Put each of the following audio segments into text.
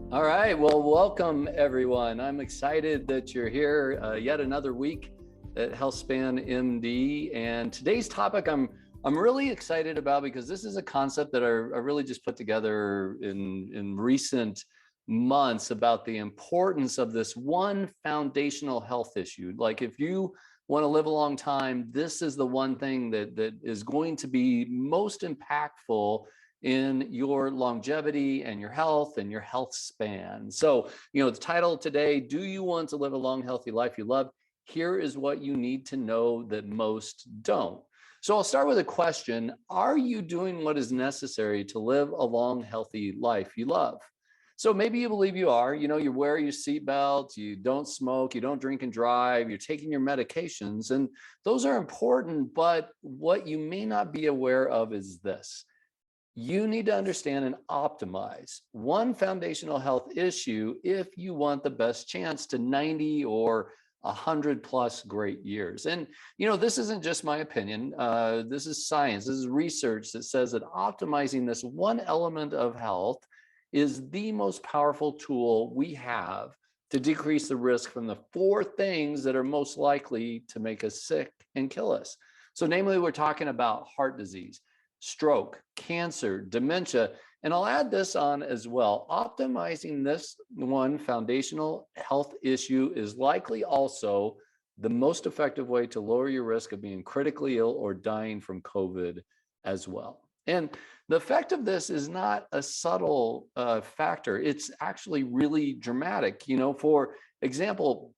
All right, well, welcome everyone. I'm excited that you're here yet another week at HealthspanMD. And today's topic I'm really excited about because this is a concept that I really just put together in recent months about the importance of this one foundational health issue. Like if you want to live a long time, this is the one thing that is going to be most impactful in your longevity and your health and your health span. So, the title today, do you want to live a long, healthy life you love? Here is what you need to know that most don't. So I'll start with a question. Are you doing what is necessary to live a long, healthy life you love? So maybe you believe you are, you wear your seatbelt, you don't smoke, you don't drink and drive, you're taking your medications, and those are important. But what you may not be aware of is this. You need to understand and optimize one foundational health issue if you want the best chance to 90 or 100 plus great years. And, this isn't just my opinion. This is science. This is research that says that optimizing this one element of health is the most powerful tool we have to decrease the risk from the four things that are most likely to make us sick and kill us. So namely, we're talking about heart disease, stroke, cancer, dementia, and I'll add this on as well. Optimizing this one foundational health issue is likely also the most effective way to lower your risk of being critically ill or dying from COVID as well. And the effect of this is not a subtle factor. It's actually really dramatic. For example,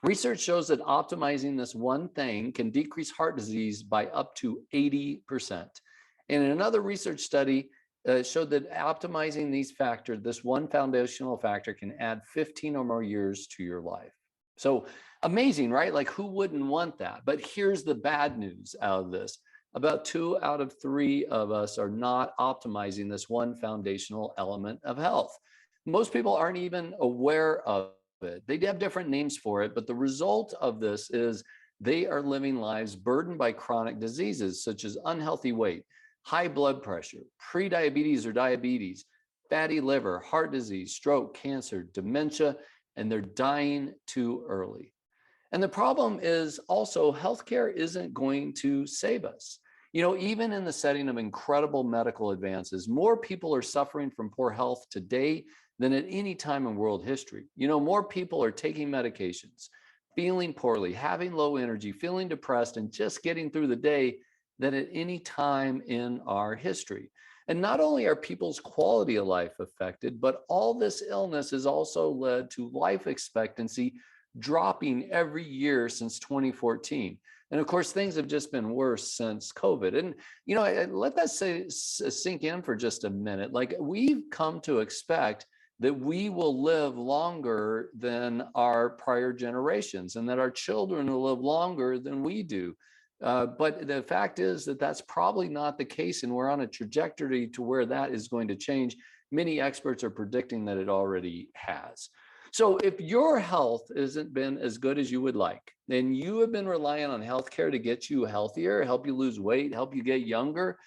research shows that optimizing this one thing can decrease heart disease by up to 80%. And in another research study showed that optimizing these factors, this one foundational factor, can add 15 or more years to your life. So amazing, right? Like who wouldn't want that? But here's the bad news out of this. About 2 out of 3 of us are not optimizing this one foundational element of health. Most people aren't even aware of it. They have different names for it, but the result of this is they are living lives burdened by chronic diseases such as unhealthy weight, high blood pressure, prediabetes or diabetes, fatty liver, heart disease, stroke, cancer, dementia, and they're dying too early. And the problem is also healthcare isn't going to save us. Even in the setting of incredible medical advances, more people are suffering from poor health today than at any time in world history. More people are taking medications, feeling poorly, having low energy, feeling depressed, and just getting through the day than at any time in our history. And not only are people's quality of life affected, but all this illness has also led to life expectancy dropping every year since 2014. And of course, things have just been worse since COVID. And, let that sink in for just a minute. Like we've come to expect that we will live longer than our prior generations and that our children will live longer than we do. But the fact is that that's probably not the case, and we're on a trajectory to where that is going to change. Many experts are predicting that it already has. So if your health hasn't been as good as you would like, and you have been relying on healthcare to get you healthier, help you lose weight, help you get younger,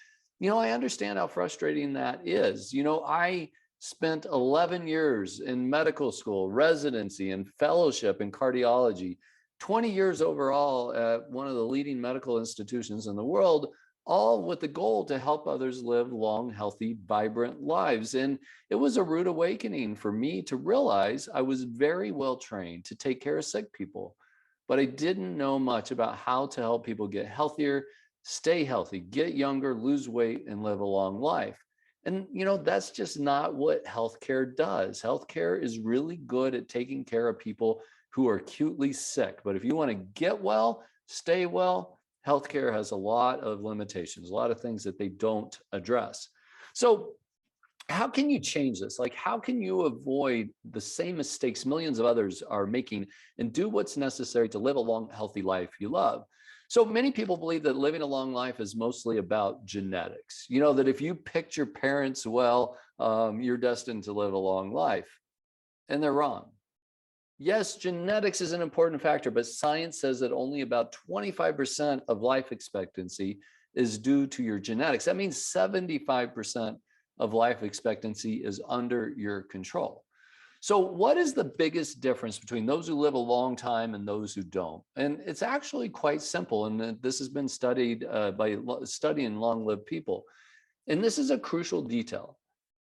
I understand how frustrating that is. I spent 11 years in medical school, residency, and fellowship in cardiology, 20 years overall at one of the leading medical institutions in the world, all with the goal to help others live long, healthy, vibrant lives. And it was a rude awakening for me to realize I was very well trained to take care of sick people, but I didn't know much about how to help people get healthier, stay healthy, get younger, lose weight, and live a long life. And, that's just not what healthcare does. Healthcare is really good at taking care of people who are acutely sick. But if you want to get well, stay well, healthcare has a lot of limitations, a lot of things that they don't address. So how can you change this? Like, how can you avoid the same mistakes millions of others are making and do what's necessary to live a long, healthy life you love? So many people believe that living a long life is mostly about genetics. That if you picked your parents well, you're destined to live a long life. And they're wrong. Yes, genetics is an important factor, but science says that only about 25% of life expectancy is due to your genetics. That means 75% of life expectancy is under your control. So what is the biggest difference between those who live a long time and those who don't? And it's actually quite simple. And this has been studied by studying long-lived people. And this is a crucial detail.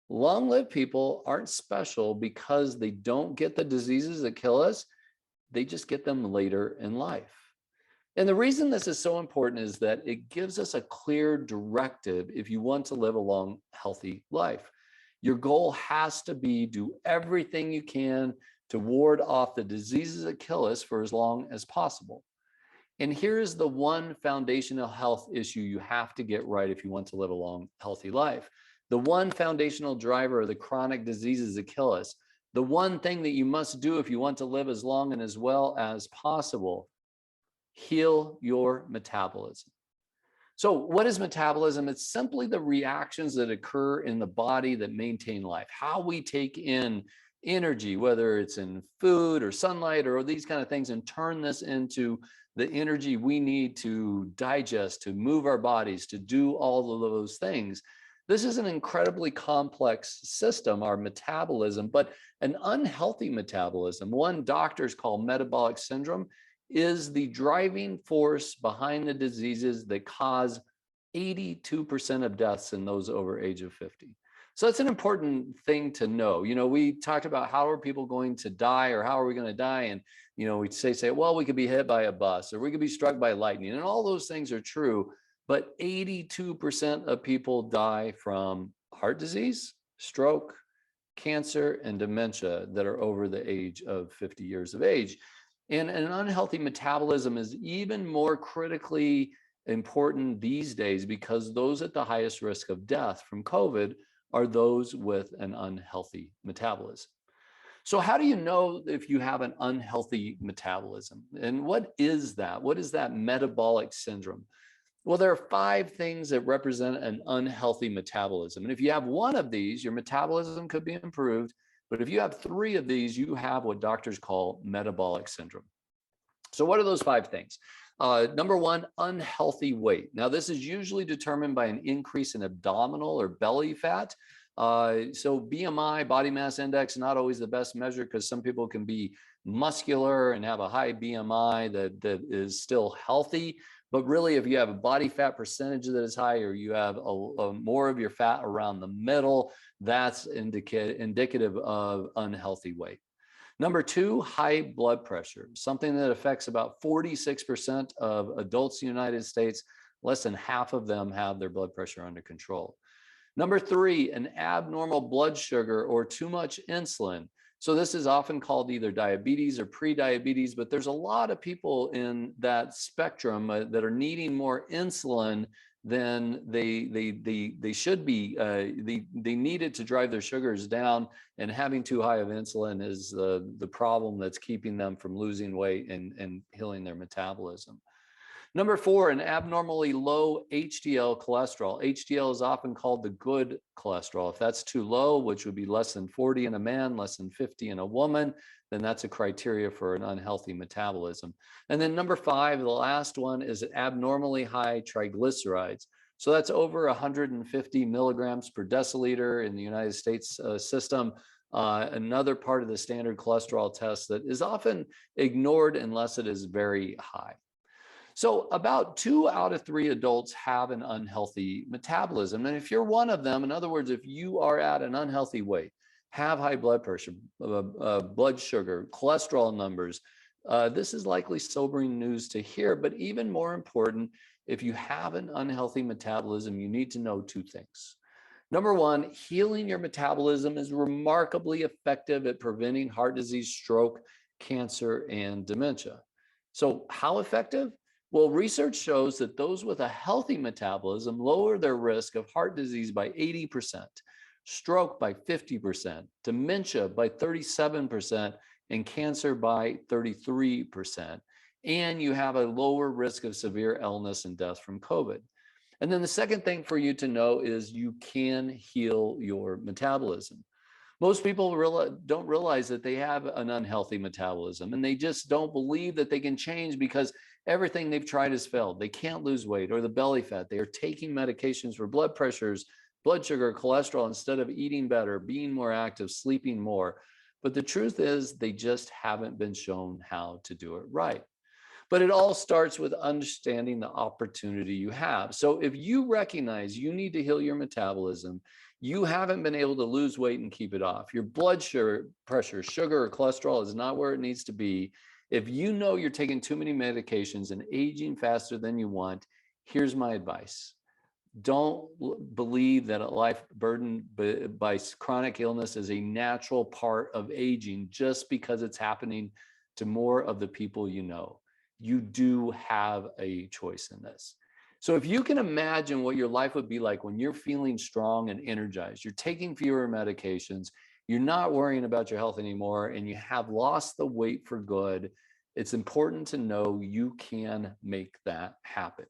Long-lived people aren't special because they don't get the diseases that kill us. They just get them later in life. And the reason this is so important is that it gives us a clear directive if you want to live a long, healthy life. Your goal has to be do everything you can to ward off the diseases that kill us for as long as possible. And here's the one foundational health issue you have to get right if you want to live a long, healthy life. The one foundational driver of the chronic diseases that kill us, the one thing that you must do if you want to live as long and as well as possible, heal your metabolism. So what is metabolism? It's simply the reactions that occur in the body that maintain life, how we take in energy, whether it's in food or sunlight or these kind of things, and turn this into the energy we need to digest, to move our bodies, to do all of those things. This is an incredibly complex system, our metabolism, but an unhealthy metabolism, one doctors call metabolic syndrome, is the driving force behind the diseases that cause 82% of deaths in those over age of 50. So that's an important thing to know. You know, we talked about how are people going to die or how are we going to die? And, you know, we say, well, we could be hit by a bus or we could be struck by lightning. And all those things are true. But 82% of people die from heart disease, stroke, cancer, and dementia that are over the age of 50 years of age. And an unhealthy metabolism is even more critically important these days because those at the highest risk of death from COVID are those with an unhealthy metabolism. So how do you know if you have an unhealthy metabolism? And what is that? What is that metabolic syndrome? Well, there are 5 things that represent an unhealthy metabolism. And if you have one of these, your metabolism could be improved. But if you have 3 of these, you have what doctors call metabolic syndrome. So what are those 5 things? Number 1, unhealthy weight. Now, this is usually determined by an increase in abdominal or belly fat. So BMI, body mass index, not always the best measure because some people can be muscular and have a high BMI that is still healthy. But really, if you have a body fat percentage that is high or you have more of your fat around the middle, that's indicative of unhealthy weight. Number 2, high blood pressure, something that affects about 46% of adults in the United States. Less than half of them have their blood pressure under control. Number 3, an abnormal blood sugar or too much insulin. So this is often called either diabetes or pre-diabetes, but there's a lot of people in that spectrum that are needing more insulin than they should be. They need it to drive their sugars down, and having too high of insulin is the problem that's keeping them from losing weight and healing their metabolism. Number 4, an abnormally low HDL cholesterol. HDL is often called the good cholesterol. If that's too low, which would be less than 40 in a man, less than 50 in a woman, then that's a criteria for an unhealthy metabolism. And then number 5, the last one, is abnormally high triglycerides. So that's over 150 milligrams per deciliter in the United States system. Another part of the standard cholesterol test that is often ignored unless it is very high. So about 2 out of 3 adults have an unhealthy metabolism. And if you're one of them, in other words, if you are at an unhealthy weight, have high blood pressure, blood sugar, cholesterol numbers, this is likely sobering news to hear. But even more important, if you have an unhealthy metabolism, you need to know 2 things. Number 1, healing your metabolism is remarkably effective at preventing heart disease, stroke, cancer, and dementia. So how effective? Well, research shows that those with a healthy metabolism lower their risk of heart disease by 80%, stroke by 50%, dementia by 37%, and cancer by 33%. And you have a lower risk of severe illness and death from COVID. And then the second thing for you to know is you can heal your metabolism. Most people don't realize that they have an unhealthy metabolism, and they just don't believe that they can change because everything they've tried has failed. They can't lose weight or the belly fat. They are taking medications for blood pressures, blood sugar, cholesterol, instead of eating better, being more active, sleeping more. But the truth is they just haven't been shown how to do it right. But it all starts with understanding the opportunity you have. So if you recognize you need to heal your metabolism, you haven't been able to lose weight and keep it off, your blood sugar, pressure, sugar, or cholesterol is not where it needs to be. If you know you're taking too many medications and aging faster than you want, here's my advice. Don't believe that a life burdened by chronic illness is a natural part of aging just because it's happening to more of the people you know. You do have a choice in this. So if you can imagine what your life would be like when you're feeling strong and energized, you're taking fewer medications, you're not worrying about your health anymore, and you have lost the weight for good, it's important to know you can make that happen.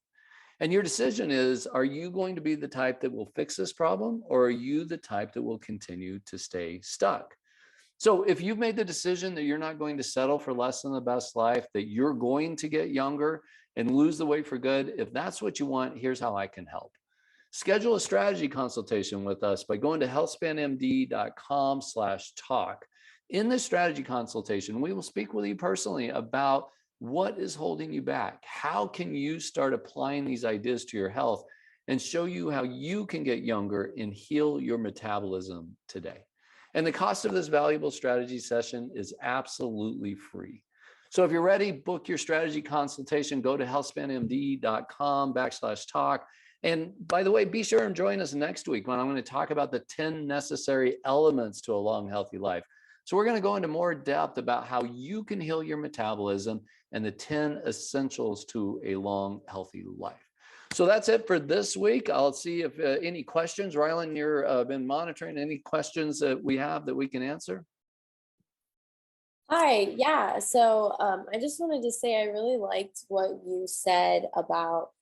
And your decision is, are you going to be the type that will fix this problem, or are you the type that will continue to stay stuck? So if you've made the decision that you're not going to settle for less than the best life, that you're going to get younger and lose the weight for good, if that's what you want, here's how I can help. Schedule a strategy consultation with us by going to healthspanmd.com/talk. In this strategy consultation, we will speak with you personally about what is holding you back. How can you start applying these ideas to your health and show you how you can get younger and heal your metabolism today? And the cost of this valuable strategy session is absolutely free. So if you're ready, book your strategy consultation, go to healthspanmd.com/talk. And by the way, be sure and join us next week when I'm going to talk about the 10 necessary elements to a long, healthy life. So we're going to go into more depth about how you can heal your metabolism and the 10 essentials to a long, healthy life. So that's it for this week. I'll see if any questions. Rielyn, you've been monitoring any questions that we have that we can answer? Hi, yeah. So I just wanted to say I really liked what you said about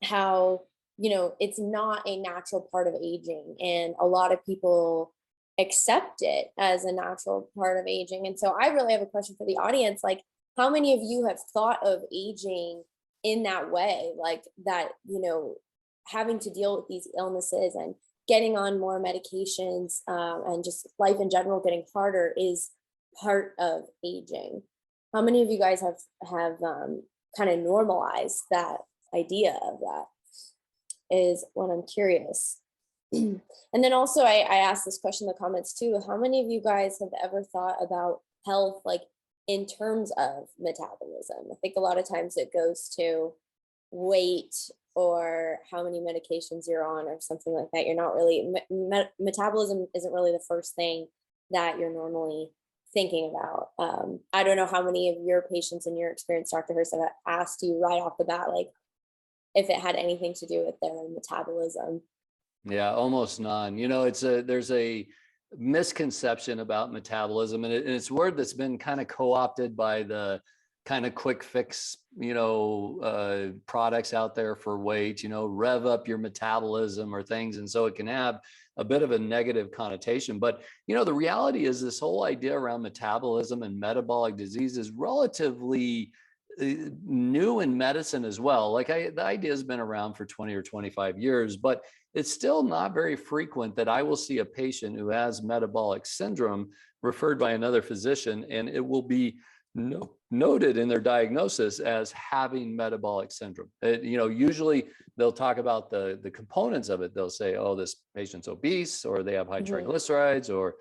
how, it's not a natural part of aging, and a lot of people accept it as a natural part of aging. And so I really have a question for the audience. Like, how many of you have thought of aging in that way, like that, having to deal with these illnesses and getting on more medications, and just life in general getting harder is part of aging? How many of you guys have kind of normalized that idea of that, is what I'm curious. And then also I asked this question in the comments too. How many of you guys have ever thought about health like in terms of metabolism? I think a lot of times it goes to weight or how many medications you're on or something like that. You're not really, metabolism isn't really the first thing that you're normally thinking about. I don't know how many of your patients in your experience, Dr. Hurst, have asked you right off the bat, like if it had anything to do with their metabolism. Yeah, almost none. There's a misconception about metabolism, and it's a word that's been kind of co-opted by the kind of quick fix, products out there for weight, rev up your metabolism or things. And so it can have a bit of a negative connotation. But, the reality is this whole idea around metabolism and metabolic disease is relatively new in medicine as well. Like the idea has been around for 20 or 25 years, but it's still not very frequent that I will see a patient who has metabolic syndrome referred by another physician, and it will be noted in their diagnosis as having metabolic syndrome. Usually they'll talk about the components of it. They'll say, oh, this patient's obese, or they have high triglycerides, or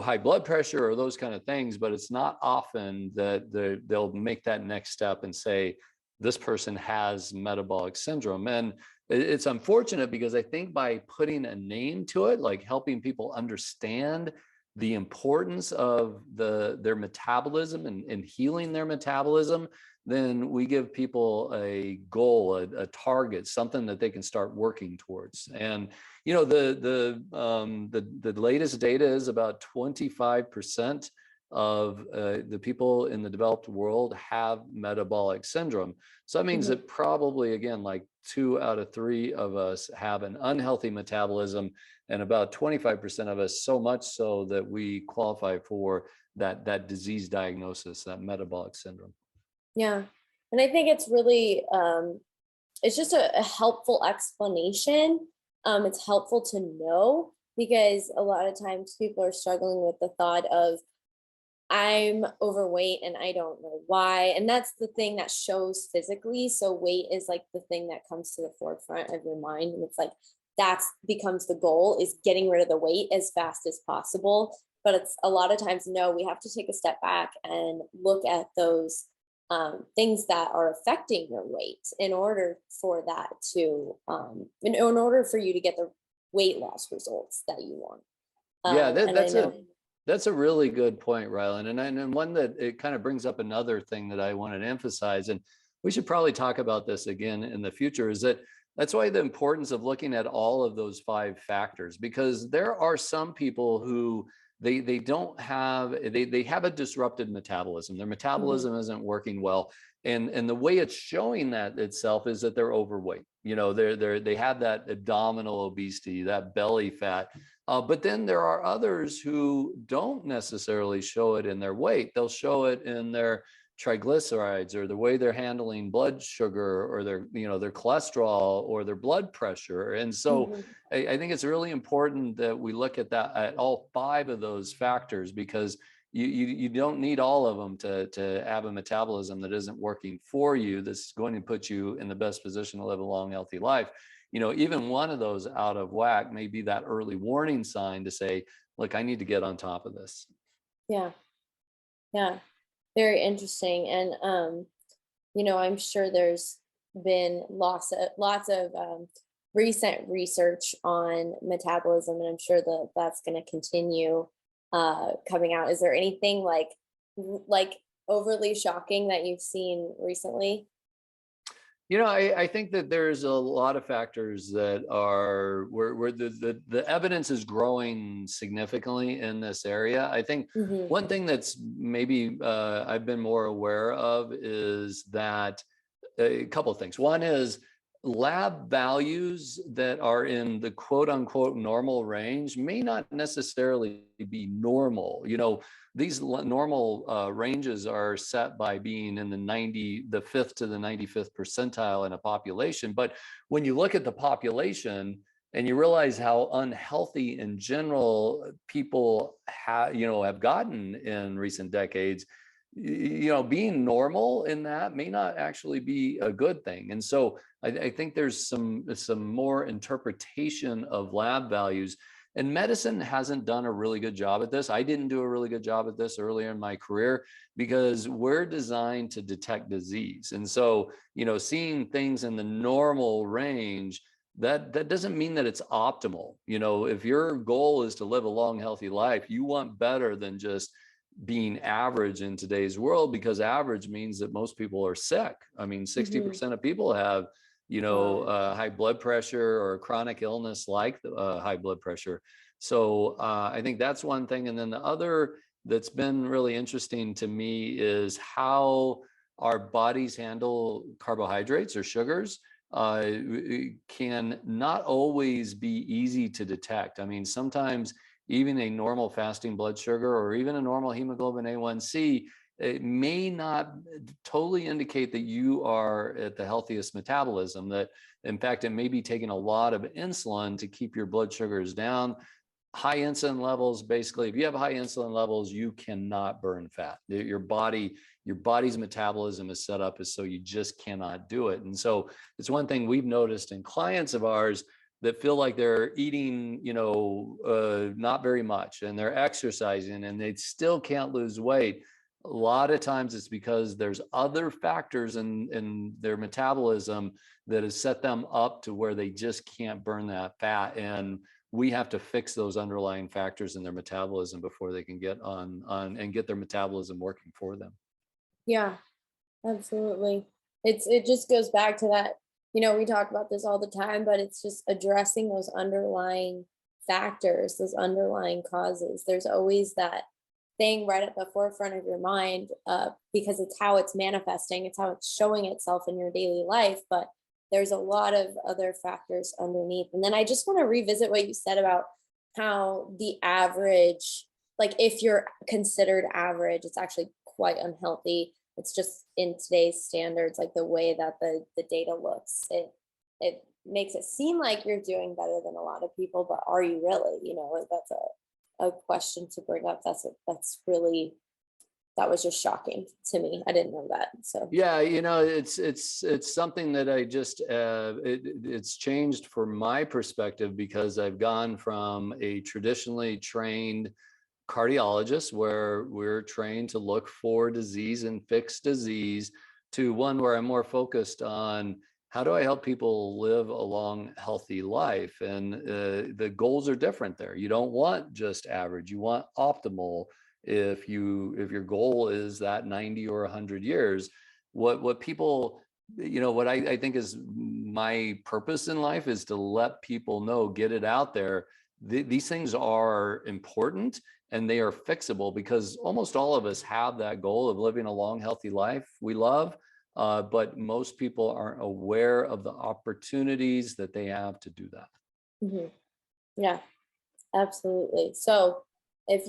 high blood pressure, or those kind of things. But it's not often that they'll make that next step and say, this person has metabolic syndrome. And it's unfortunate because I think by putting a name to it, like helping people understand the importance of their metabolism and healing their metabolism, then we give people a goal, a target, something that they can start working towards. And the latest data is about 25% of the people in the developed world have metabolic syndrome. So that means that probably, again, like 2 out of 3 of us have an unhealthy metabolism, and about 25% of us so much so that we qualify for that disease diagnosis, that metabolic syndrome. Yeah. And I think it's really, it's just a helpful explanation. It's helpful to know because a lot of times people are struggling with the thought of, I'm overweight and I don't know why. And that's the thing that shows physically. So weight is like the thing that comes to the forefront of your mind. And it's like that's becomes the goal, is getting rid of the weight as fast as possible. But it's a lot of times, no, we have to take a step back and look at those things that are affecting your weight in order for that to, in order for you to get the weight loss results that you want. Yeah, And I know. that's a really good point, Rylan, and one that it kind of brings up another thing that I wanted to emphasize, and we should probably talk about this again in the future, is that that's why the importance of looking at all of those 5 factors, because there are some people who they don't have they have a disrupted metabolism. Their metabolism isn't working well, and the way it's showing that itself is that they're overweight. You know, they have that abdominal obesity, that belly fat. But then there are others who don't necessarily show it in their weight. They'll show it in their triglycerides, or the way they're handling blood sugar, or their, you know, their cholesterol, or their blood pressure. And so I think it's really important that we look at that, at all 5 of those factors, because you don't need all of them to have a metabolism that isn't working for you, that's going to put you in the best position to live a long, healthy life. You know, even one of those out of whack may be that early warning sign to say, look, I need to get on top of this. Yeah. Yeah. Very interesting. And, you know, I'm sure there's been lots of recent research on metabolism, and I'm sure that that's going to continue coming out. Is there anything like overly shocking that you've seen recently? You know, I think that there's a lot of factors that are where the evidence is growing significantly in this area. I think Hmm. one thing that's maybe I've been more aware of is that a couple of things. One is lab values that are in the quote unquote normal range may not necessarily be normal. You know, these normal ranges are set by being in the 5th to the 95th percentile in a population. But when you look at the population and you realize how unhealthy in general people have gotten in recent decades, you know, being normal in that may not actually be a good thing. And so I think there's some more interpretation of lab values, and medicine hasn't done a really good job at this. I didn't do a really good job at this earlier in my career, because we're designed to detect disease. And so, you know, seeing things in the normal range, that doesn't mean that it's optimal. You know, if your goal is to live a long, healthy life, you want better than just being average in today's world, because average means that most people are sick. I mean, 60% of people have, you know, Wow. high blood pressure or chronic illness like high blood pressure. So I think that's one thing. And then the other that's been really interesting to me is how our bodies handle carbohydrates or sugars. Can not always be easy to detect. I mean, sometimes even a normal fasting blood sugar, or even a normal hemoglobin A1C, it may not totally indicate that you are at the healthiest metabolism. That, in fact, it may be taking a lot of insulin to keep your blood sugars down. High insulin levels, basically, if you have high insulin levels, you cannot burn fat. Your body's metabolism is set up as so you just cannot do it. And so it's one thing we've noticed in clients of ours that feel like they're eating, you know, not very much, and they're exercising and they still can't lose weight. A lot of times it's because there's other factors in their metabolism that has set them up to where they just can't burn that fat. And we have to fix those underlying factors in their metabolism before they can get on and get their metabolism working for them. Yeah, absolutely. It just goes back to that, you know, we talk about this all the time, but it's just addressing those underlying factors, those underlying causes. There's always that thing right at the forefront of your mind, because it's how it's manifesting, it's how it's showing itself in your daily life. But there's a lot of other factors underneath. And then I just want to revisit what you said about how the average, like if you're considered average, it's actually quite unhealthy. It's just in today's standards, like the way that the data looks, it makes it seem like you're doing better than a lot of people, but are you really? That's a question to bring up. That was just shocking to me. I didn't know that. So yeah, it's something that I just it's changed from my perspective, because I've gone from a traditionally trained cardiologist where we're trained to look for disease and fix disease, to one where I'm more focused on how do I help people live a long, healthy life. And the goals are different there. You don't want just average, you want optimal. If your goal is that 90 or 100 years, what people, what I think is my purpose in life is to let people know, get it out there. These things are important and they are fixable, because almost all of us have that goal of living a long, healthy life we love. But most people aren't aware of the opportunities that they have to do that. Mm-hmm. Yeah, absolutely. So if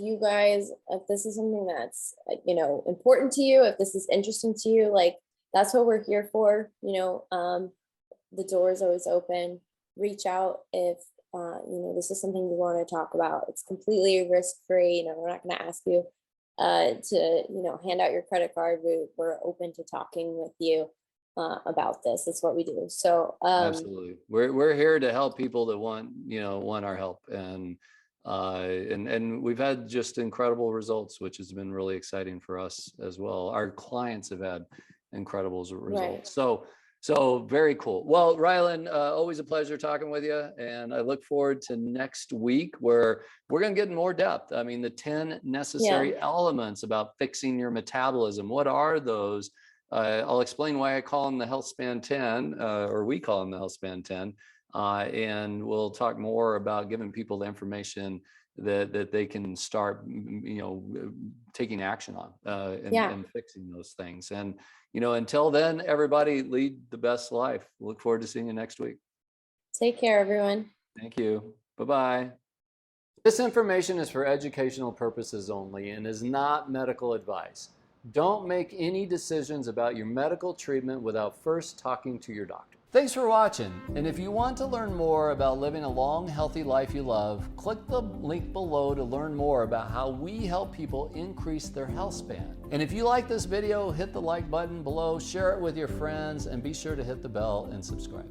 this is something that's, important to you, if this is interesting to you, like, that's what we're here for. The door is always open. Reach out if, this is something you want to talk about. It's completely risk-free. We're not going to ask you to hand out your credit card. We're open to talking with you about this. It's what we do. So absolutely, we're here to help people that want our help, and we've had just incredible results, which has been really exciting for us as well. Our clients have had incredible results. Right. So very cool. Well, Rielyn, always a pleasure talking with you. And I look forward to next week, where we're going to get in more depth. I mean, the 10 necessary elements about fixing your metabolism. What are those? I'll explain why I call them the Healthspan 10, or we call them the Healthspan 10. And we'll talk more about giving people the information that they can start, taking action on and fixing those things. And, until then, everybody, lead the best life. Look forward to seeing you next week. Take care, everyone. Thank you. Bye-bye. This information is for educational purposes only and is not medical advice. Don't make any decisions about your medical treatment without first talking to your doctor. Thanks for watching, and if you want to learn more about living a long, healthy life you love, click the link below to learn more about how we help people increase their health span. And if you like this video, hit the like button below, share it with your friends, and be sure to hit the bell and subscribe.